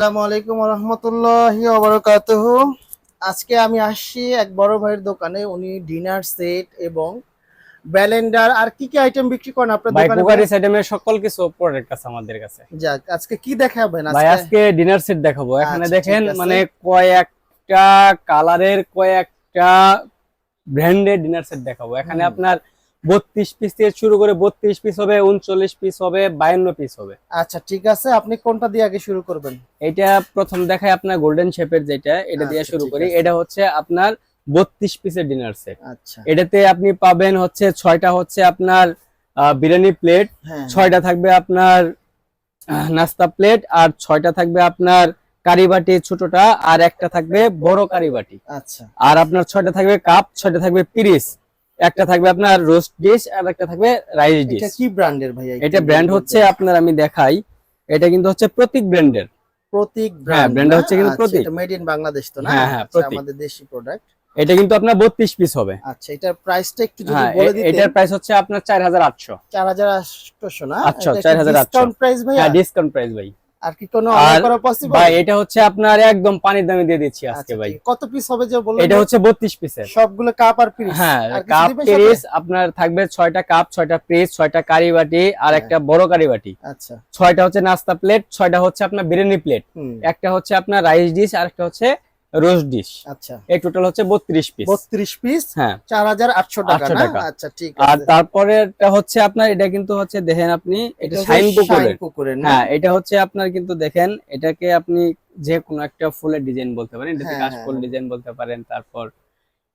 আসসালামু আলাইকুম ওয়া রাহমাতুল্লাহি ওয়া বারাকাতুহু। আজকে আমি আসছি এক বড় ভাইয়ের দোকানে। উনি ডিনার সেট এবং ব্যালেন্ডার আর কি কি আইটেম বিক্রি করেন আপনার ভাই দোকানে? কুকারিস আইটেমের সকল কিছু প্রোডাক্ট আছে আমাদের কাছে। যাক, আজকে কি দেখাবেন? ভাই আজকে ডিনার সেট দেখাবো। এখানে আচ্ছা, দেখেন ঠিক আছে। মানে কয়েকটা কালারের কয়েকটা ব্র্যান্ডের ডিনার সেট দেখাবো। এখানে আপনার 32 পিস থেকে শুরু করে 32 পিস হবে, 39 পিস হবে, 52 পিস হবে। আচ্ছা, ঠিক আছে। আপনি কোনটা দিয়ে আগে শুরু করবেন? এটা প্রথম দেখায় আপনার গোল্ডেন শেপের যেটা, এটা দিয়ে আচ্ছা, শুরু ঠিক করি। আছে। এটা হচ্ছে আপনার 32 পিসের ডিনার সেট। আচ্ছা, এটাতে আপনি পাবেন হচ্ছে 6টা হচ্ছে আপনার বিরিয়ানি প্লেট, হ্যাঁ 6টা থাকবে আপনার নাস্তা প্লেট, আর 6টা থাকবে আপনার কারি বাটি ছোটটা, আর একটা থাকবে বড় কারি বাটি। আচ্ছা, আর আপনার 6টা থাকবে কাপ, 6টা থাকবে পিরিস, একটা থাকবে আপনার রোস্ট ডিশ, আর একটা থাকবে রাইস ডিশ। এটা কি ব্র্যান্ডের ভাইয়া? এটা ব্র্যান্ড হচ্ছে আপনার, আমি দেখাই, এটা কিন্তু হচ্ছে প্রতীক ব্র্যান্ডের। প্রতীক হ্যাঁ, ব্র্যান্ড। ব্র্যান্ড হচ্ছে কিন্তু প্রতীক। এটা মেড ইন বাংলাদেশ তো না? হ্যাঁ হ্যাঁ, আচ্ছা, প্রতীক। আমাদের দেশি প্রোডাক্ট। এটা কিন্তু আপনার 32 পিস হবে। আচ্ছা, এটার প্রাইসটা একটু যদি হ্যাঁ, বলে দিতেন। এটার প্রাইস হচ্ছে আপনার 4800। 4800 না? আচ্ছা, এটা 4800 ডিসকাউন্ট প্রাইস ভাইয়া? হ্যাঁ, ডিসকাউন্ট প্রাইস ভাই। আর কি কোনো অর্ডার করা পসিবল? ভাই এটা হচ্ছে আপনার একদম পানির দামে দিয়ে দিচ্ছি আজকে আচ্ছা, ভাই। ঠিক। কত পিস হবে যে বললেন? এটা হচ্ছে 32 পিসের সবগুলো কাপ আর পিস? হ্যাঁ, আর কিছু কাপ দিবেন পিস সাথে? আপনার থাকবে 6টা কাপ, 6টা পিস, 6টা কারি বাটি, আর হ্যাঁ। একটা বড় কারি বাটি। আচ্ছা, 6টা হচ্ছে নাস্তা প্লেট, 6টা হচ্ছে আপনার বিরিয়ানি প্লেট, হুম, একটা হচ্ছে আপনার রাইস ডিশ, আর একটা হচ্ছে রোস্ট ডিশ। আচ্ছা। এই টোটাল হচ্ছে 32 পিস। 32 পিস হ্যাঁ, 4800 টাকা 800 না? টাকা। আচ্ছা, ঠিক আর আছে। তারপরে এটা হচ্ছে আপনার, এটা কিন্তু হচ্ছে দেখেন আপনি, এটা হচ্ছে শাইন পুকুরের। পুকুরের না? হ্যাঁ, এটা হচ্ছে আপনার কিন্তু দেখেন, এটাকে আপনি যে কোনো একটা ফুলের ডিজাইন বলতে পারেন, এটাতে হ্যাঁ, কাশফুল হ্যাঁ। ডিজাইন বলতে পারেন। তারপর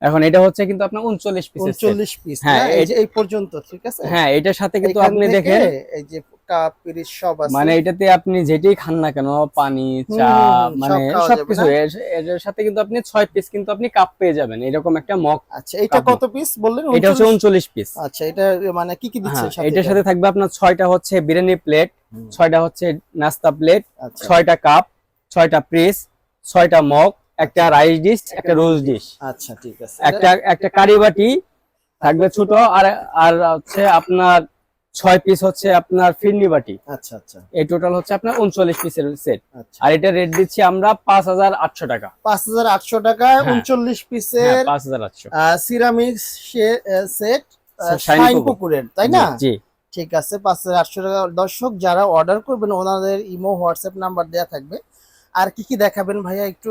এখন এটা হচ্ছে কিন্তু আপনার 39 পিসের সেট। 39 পিস হ্যাঁ, না? এই যে এই পর্যন্ত, ঠিক আছে? হ্যাঁ, এটার সাথে কিন্তু এখান আপনি থেকে দেখেন এই যে কাপ পিস সব আছে। মানে এটাতে আপনি যেটাই খান না কেন, পানি, চা, মানে সব খাওয়া যাবে সবকিছু না? এর সাথে কিন্তু আপনি 6 পিস কিন্তু আপনি কাপ পেয়ে যাবেন, এরকম একটা মগ। আচ্ছা, এটা কাপ কত পিস বললেন? এটা হচ্ছে 39 পিস। আচ্ছা, এটা মানে কি কি দিচ্ছেন হ্যাঁ, সাথে? এটার সাথে থাকবে আপনার 6টা হচ্ছে বিরিয়ানি প্লেট, 6টা হচ্ছে নাস্তা প্লেট, আচ্ছা, 6টা কাপ, 6টা পিস, 6টা মগ, একটা রাইস ডিশ, একটা রোজ ডিশ, আচ্ছা, ঠিক আছে। একটা কারি বাটি থাকবে ছোট, আর আর হচ্ছে আপনার 6 পিস হচ্ছে আপনার ফিরনি বাটি। আচ্ছা, আচ্ছা, এই টোটাল হচ্ছে আপনার 39 পিসের সেট। আচ্ছা। আর এটা রেট দিচ্ছি আমরা 5800 টাকা। 5800 টাকায় হ্যাঁ। 39 হ্যাঁ, পিসের 5800। সিরামিক সেট শাইন শাইন পুকুর। পুকুরের, তাই না? জি। ঠিক আছে, 5800 টাকা। দর্শক যারা অর্ডার করবেন ওনাদের ইমো হোয়াটসঅ্যাপ নাম্বার দেয়া থাকবে। আর কি কি দেখাবেন ভাইয়া একটু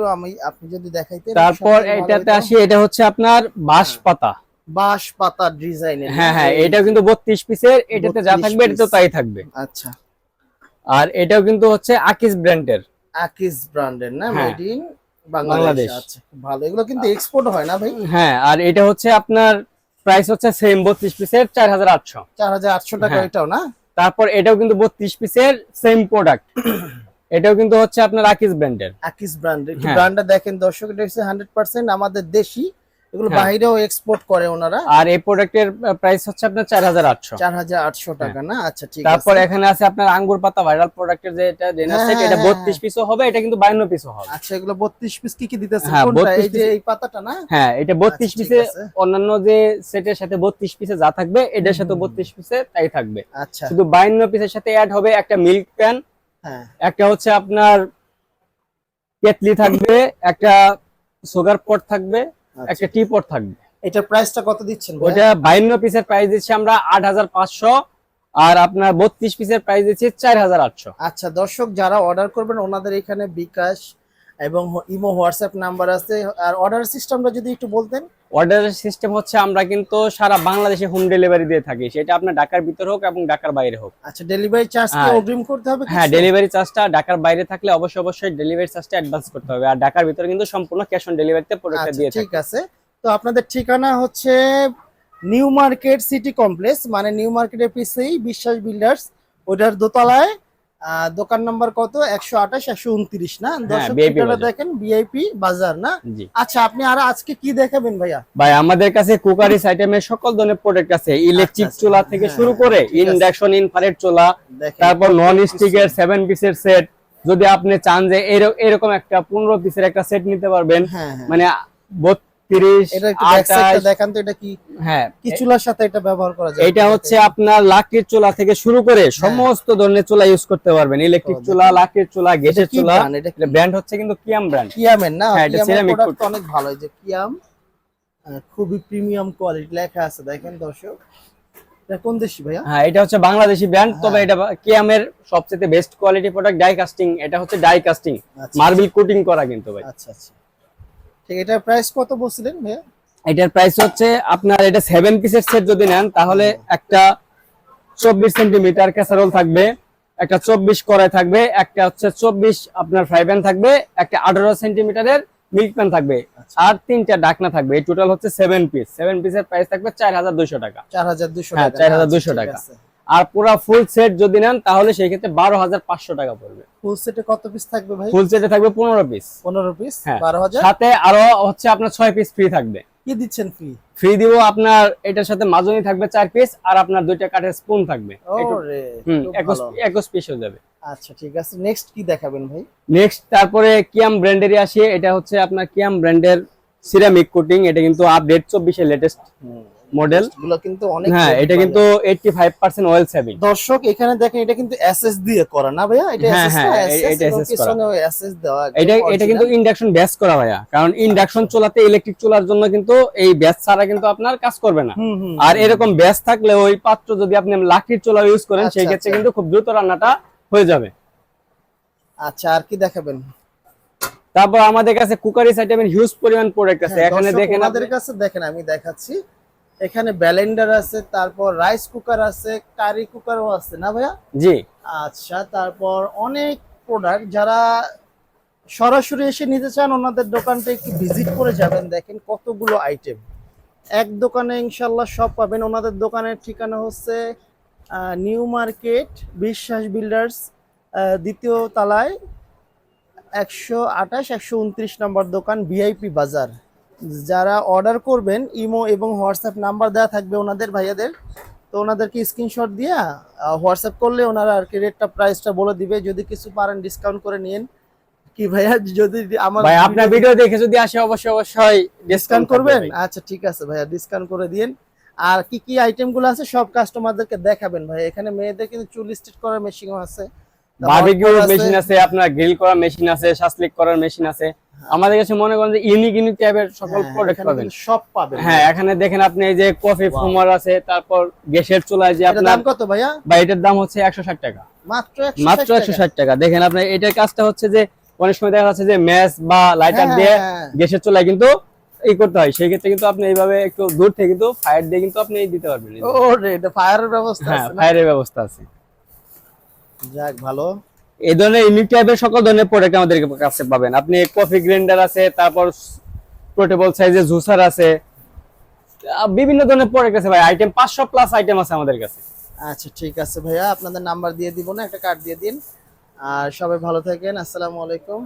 আপনি যদি দেখাইতেন? তারপর সবথেকে ভালো এটাতে হতো। আসি, এটা হচ্ছে আপনার বাঁশ পাতা। বাঁশ পাতা ডিজাইনের। হ্যাঁ হ্যাঁ, এটা কিন্তু 32 পিসের, এটাতে যা 32 থাকবে এটাতে তাই থাকবে। আচ্ছা, আর এটাও কিন্তু হচ্ছে আকিস ব্র্যান্ডের। আকিস ব্র্যান্ডের না? হ্যাঁ, মেড ইন বাংলাদেশ। বাংলাদেশ। আচ্ছা, খুব ভালো। এগুলো কিন্তু এক্সপোর্ট হয় না ভাই? হ্যাঁ, আর এটা হচ্ছে আপনার প্রাইস হচ্ছে সেম 32 পিসের 4800। 4800 টাকা হ্যাঁ। এটাও না? তারপর এটাও কিন্তু 32 পিসের সেম প্রোডাক্ট, এটাও কিন্তু হচ্ছে আপনার আকিস ব্র্যান্ডের। আকিস ব্র্যান্ডের। হ্যাঁ। ব্র্যান্ডটা দেখেন দর্শক, এটা হচ্ছে 100% আমাদের দেশি। এগুলো হ্যাঁ। বাইরেও এক্সপোর্ট করে ওনারা। আর এই প্রোডাক্টের প্রাইস হচ্ছে আপনার 4800। 4800 টাকা না? আচ্ছা, ঠিক আছে। তারপর এখানে আছে আপনার আঙ্গুর পাতা ভাইরাল প্রোডাক্টের যে এটা ডিনার সেট, হ্যাঁ, এটা হ্যাঁ, 32 পিসও হবে, এটা কিন্তু 52 পিসও হবে। আচ্ছা, এগুলো 32 পিস কি কি দিতেছেন? হ্যাঁ, কোনটা? 32 এই যে এই পাতাটা না? হ্যাঁ, এটা 32 আচ্ছা, ঠিক পিসে আছে। অন্যান্য যে সেটের সাথে 32 পিসে যা থাকবে এটার সাথে 32 পিসে তাই থাকবে। আচ্ছা, শুধু 52 পিসের সাথে অ্যাড হবে একটা মিল্ক প্যান, হ্যাঁ, একটা হচ্ছে আপনার কেটলি থাকবে, একটা সুগার পট থাকবে, আচ্ছা। একটা টি পট থাকবে। এটার প্রাইসটা কত দিচ্ছেন ভাই? ওইটা 52 পিসের প্রাইস দিচ্ছি আমরা 8500, আর আপনার 32 পিসের প্রাইস দিচ্ছি 4800। আচ্ছা, দর্শক যারা অর্ডার করবেন ওনাদের এখানে বিকাশ এবং ইমো হোয়াটসঅ্যাপ নাম্বার আছে। আর অর্ডার সিস্টেমটা যদি একটু বলতেন। অর্ডারের সিস্টেম হচ্ছে আমরা কিন্তু সারা বাংলাদেশে হোম ডেলিভারি দিয়ে থাকি, সেটা আপনার ঢাকার ভিতর হোক এবং ঢাকার বাইরে হোক। আচ্ছা, ডেলিভারি চার্জ কি হ্যাঁ। অগ্রিম করতে হবে? হ্যাঁ, কিছু? ডেলিভারি চার্জটা ঢাকার বাইরে থাকলে অবশ্যই ডেলিভারি চার্জটা অ্যাডভান্স করতে হবে, আর ঢাকার ভিতরে কিন্তু সম্পূর্ণ ক্যাশ অন ডেলিভারিতে প্রোডাক্টটা আচ্ছা, দিয়ে ঠিক থাকি। আছে। তো আপনাদের ঠিকানা হচ্ছে নিউ মার্কেট সিটি কমপ্লেক্স, মানে নিউ মার্কেটের পিছেই বিশ্বাস বিল্ডার্স, ওটার দোতলায়। দোকান নাম্বার কত? 128 129 না? দর্শক VIP ঠিকানা বাজার। দেখেন, ভিআইপি বাজার না? জি আচ্ছা, আপনি আর আজকে কি দেখাবেন ভাইয়া? ভাই, আমাদের কাছে কুকারিস আইটেমের সকল ধরনের প্রোডাক্ট আছে, ইলেকট্রিক আচ্ছা, চুলা থেকে হ্যাঁ, শুরু করে ঠিক আছে। ইন্ডাকশন ইনফ্রারেড চুলা, দেখেন, তারপর কত নন কিছু। স্টিকের 7 পিসের সেট। যদি আপনি চান যে এরকম একটা 15 পিসের একটা সেট নিতে পারবেন, হ্যাঁ, হ্যাঁ। মানে 30, এটা একটু ব্যাক সাইডটা 28। দেখান তো, এটা কি হ্যাঁ, কি চুলার সাথে এটা ব্যবহার করা যায়? এটা হচ্ছে আপনার লাকড়ির চুলা থেকে শুরু করে সমস্ত ধরনের চুলা ইউজ করতে পারবেন। ইলেকট্রিক দেখুন। চুলা, লাকড়ির চুলা, গ্যাসের কি চুলা। brand? এটা কি? এটা ব্র্যান্ড হচ্ছে কিন্তু কিয়াম ব্র্যান্ড। কিয়ামের না? হ্যাঁ, এটা কিয়ামের ceramic প্রোডাক্ট wood। অনেক ভালো, এই যে কিয়াম খুবই প্রিমিয়াম কোয়ালিটি লেখা আছে, দেখেন দর্শক। এটা কোন দেশি ভাইয়া? হ্যাঁ, এটা হচ্ছে বাংলাদেশি ব্র্যান্ড, তবে এটা কিয়ামের সবচেয়ে best quality product die casting. এটা হচ্ছে ডাই কাস্টিং, আচ্ছা। মার্বেল কোটিং করা কিন্তু ভাই। আচ্ছা আচ্ছা, ঠিক। এটার প্রাইস কত বলছিলেন ভাইয়া? এটার প্রাইস হচ্ছে আপনার, এটা 7 পিসের সেট যদি নেন তাহলে একটা 24 সেন্টিমিটার ক্যাসারোল থাকবে, একটা 24 কড়াই থাকবে, একটা হচ্ছে 24 আপনার ফ্রাই প্যান থাকবে, একটা 18 সেন্টিমিটারের মিল্ক প্যান থাকবে, আর 3টা ঢাকনা থাকবে। এই টোটাল হচ্ছে 7 পিস। 7 পিসের প্রাইস থাকবে 4200 টাকা। 4200 হ্যাঁ, টাকা। 4200 আচ্ছা, ঠিক টাকা। আছে। আর পুরো ফুল সেট যদি নেন তাহলে সেই ক্ষেত্রে 12500 টাকা পড়বে। ফুল সেটে কত পিস থাকবে ভাই? ফুল সেটে থাকবে 15 পিস। 15 পিস, হ্যাঁ, 12000। সাথে আরো হচ্ছে আপনার 6 পিস ফ্রি থাকবে। কি দিচ্ছেন ফ্রি? ফ্রি দিব আপনার, এটার সাথে মাজনি থাকবে 4 পিস, আর আপনার 2টা কাঠের স্পুন থাকবে। ওরে, খুব 21 পিস হয়ে যাবে। আচ্ছা ঠিক আছে, নেক্সট কি দেখাবেন ভাই? নেক্সট তারপরে কিয়াম ব্র্যান্ডেরই আসি। এটা হচ্ছে আপনার কিয়াম ব্র্যান্ডের সিরামিক কোটিং। এটা কিন্তু আপডেট 24 এর লেটেস্ট মডেল। গুলো কিন্তু অনেক। হ্যাঁ, এটা কিন্তু 85% অয়েল সেভিং। দর্শক এখানে দেখেন, এটা কিন্তু এসএস দিয়ে করা না ভাইয়া? এটা হ্যাঁ, এসএস হ্যাঁ, না? এটা এসএস এবং SS করা। পিছনেও এসএস দেওয়া। এটা কিন্তু ইন্ডাকশন বেস করা ভাইয়া, কারণ ইন্ডাকশন চুলাতে, ইলেকট্রিক চুলার জন্য কিন্তু এই বেস ছাড়া কিন্তু আপনার কাজ করবে না। আর এরকম বেস থাকলে ওই পাত্র যদি আপনি লাকড়ির চুলা ইউজ করেন, আচ্ছা, সেই ক্ষেত্রে আচ্ছা। কিন্তু খুব দ্রুত রান্নাটা হয়ে যাবে। আচ্ছা, আর কি দেখাবেন? তারপর আমাদের কাছে কুকারিস আইটেমের হিউজ পরিমাণ প্রোডাক্ট আছে। হ্যাঁ, এখানে দর্শক, দেখেন আমাদের কাছে দেখেন, আমি দেখাচ্ছি। এখানে ব্লেন্ডার আছে, তারপর রাইস কুকার আছে, কারি কুকারও আছে না ভাইয়া? জি। আচ্ছা, তারপর অনেক প্রোডাক্ট। যারা সরাসরি এসে নিতে চান ওনাদের দোকানটা একটু ভিজিট করে যাবেন, দেখেন কতগুলো আইটেম এক দোকানে ইনশাল্লাহ সব পাবেন। ওনাদের দোকানের ঠিকানা হচ্ছে নিউ মার্কেট বিশ্বাস বিল্ডার্স, দ্বিতীয় তলায় 128 129 নম্বর দোকান, ভিআইপি বাজার। যারা অর্ডার করবেন, ইমো এবং হোয়াটসঅ্যাপ নাম্বার দেওয়া থাকবে ওনাদের ভাইয়াদের, তো ওনাদেরকে স্ক্রিনশট দিয়ে হোয়াটসঅ্যাপ করলে ওনারা আর কি রেটটা প্রাইসটা বলে দিবে। যদি কিছু পারেন ডিসকাউন্ট করে নিন কি ভাইয়া? যদি আমার ভাই আপনার ভিডিও দেখে যদি আসে অবশ্যই ডিসকাউন্ট করবেন। আচ্ছা ঠিক আছে ভাইয়া, ডিসকাউন্ট করে দিন। আর কি কি আইটেম গুলো আছে সব কাস্টমারদেরকে দেখাবেন ভাই। এখানে মেয়েদের কিন্তু চুল স্ট্রেট করার মেশিনও আছে, বারবিকিউ মেশিন আছে, আপনার গ্রিল করার মেশিন আছে, শাসলিক করার মেশিন আছে। আমাদের কাছে মনে করেন যে ইউনিক টাইপের সকল প্রোডাক্ট পাবেন। সব পাবেন। হ্যাঁ, এখানে দেখেন আপনি এই যে কফি ফুমার আছে, তারপর গ্যাসের চুলায় যে এটার আপনার দাম কত ভাইয়া? বা এটার দাম হচ্ছে 160 টাকা। মাত্র মাত্র 160 টাকা। দেখেন আপনি এটার কাজটা হচ্ছে যে অনেক সময় দেখা যাচ্ছে যে ম্যাচ বা লাইটার দিয়ে গ্যাসের চুলায় কিন্তু এই করতে হয়, সেই ক্ষেত্রে কিন্তু আপনি এইভাবে একটু দূর থেকে কিন্তু ফায়ার দিয়ে কিন্তু আপনি দিতে পারবেন। ওরে, এটা ফায়ারের ব্যবস্থা হ্যাঁ, আছে না? ফায়ারের ব্যবস্থা আছে। যাক ভালো। এই ধরনের ইউনিক টাইপের সকল ধরনের প্রোডাক্ট আমাদের কাছে পাবেন। আপনি কফি গ্রাইন্ডার আছে, তারপর পোর্টেবল সাইজের জুসার আছে, বিভিন্ন ধরনের প্রোডাক্ট আছে ভাই। আইটেম 500 প্লাস আইটেম আছে আমাদের কাছে। আচ্ছা ঠিক আছে ভাইয়া, আপনাদের নাম্বার দিয়ে দিব না, একটা কার্ড দিয়ে দিন। আর সবাই ভালো থাকেন, আসসালামু আলাইকুম।